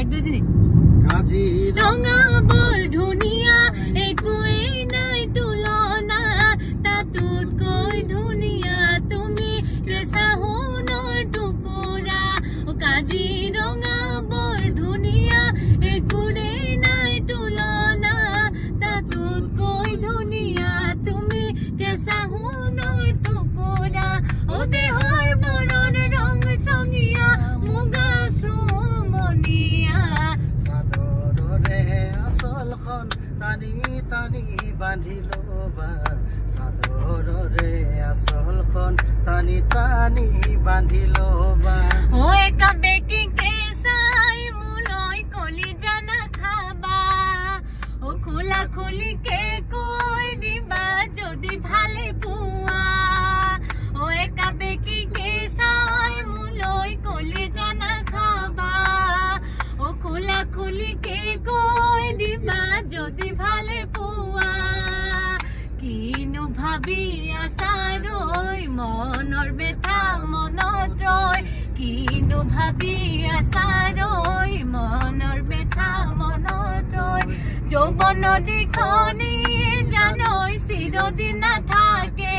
এক দুই দিন কাজিৰঙা বৰ ধুনীয়া একোৱেই নাই তুলনা তাতোতকৈ ধুনীয়া তুমি কেঁচা সোণৰ টুকুৰা কাজিৰঙা বৰ ধুনীয়া একোৱেই নাই তুলনা তাতোতকৈ ধুনীয়া তুমি কেঁচা সোণৰ টুকুৰা দেহৰ বৰণ ৰং চঙীয়া মুগা চুমনীয়া চাদৰৰে আঁচলখন টানি টানি বান্ধি ল'বা চাদৰৰে আঁচলখন টানি টানি বান্ধি ল'বা একা বেকিকে চাই মোলৈ কলিজা নাখাবা খোলা খুলিকে কৈ দিবা যদি ভালে পোৱা একা বেকিকে চাই মোলৈ কলিজা নাখাবা খোলা খুলিকে কৈ দিবা যদি ভালে পোৱা কিনো ভাবি আছাৰৈ মনৰ বেথা মনত ৰয় কিনো ভাবি আছাৰৈ মনৰ বেথা মনত ৰয় যৌৱন দিখনি জানৈ চিৰদিন নাথাকে